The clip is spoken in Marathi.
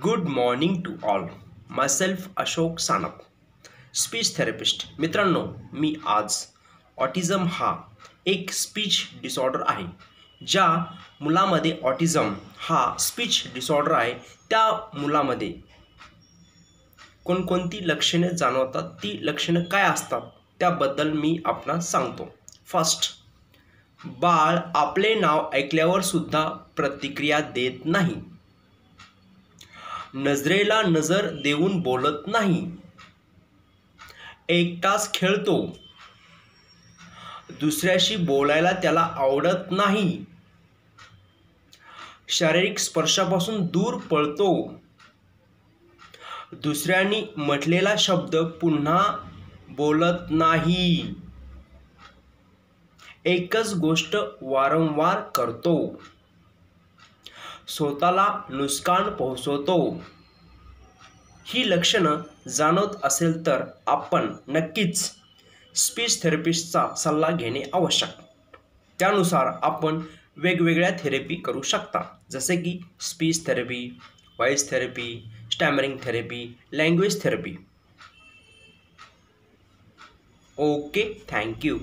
Good morning to all. Myself Ashok Sanap, speech therapist. मित्रांनो, मी आज ऑटिझम हा एक स्पीच डिसऑर्डर आहे. ज्या मुलामध्ये ऑटिझम हा स्पीच डिसऑर्डर आहे त्या मुलामध्ये कोणकोणती लक्षणे जाणवतात, ती लक्षणं काय असतात त्याबद्दल मी आपणास सांगतो. फर्स्ट, बाळ आपले नाव ऐकल्यावर सुद्धा प्रतिक्रिया देत नाही. नजरेला नजर देऊन बोलत नाही. एकटाच खेळतो. दुसऱ्याशी बोलायला त्याला आवडत नाही. शारीरिक स्पर्शापासून दूर पळतो. दुसऱ्यांनी म्हटलेला शब्द पुन्हा बोलत नाही. एकच गोष्ट वारंवार करतो. स्वतःला नुकसान पोहोचवतो. ही लक्षणं जाणवत असेल तर आपण नक्कीच स्पीच थेरपिस्टचा सल्ला घेणे आवश्यक. त्यानुसार आपण वेगवेगळ्या थेरपी करू शकता, जसे की speech therapy, voice therapy, stammering therapy, language therapy. Okay, thank you.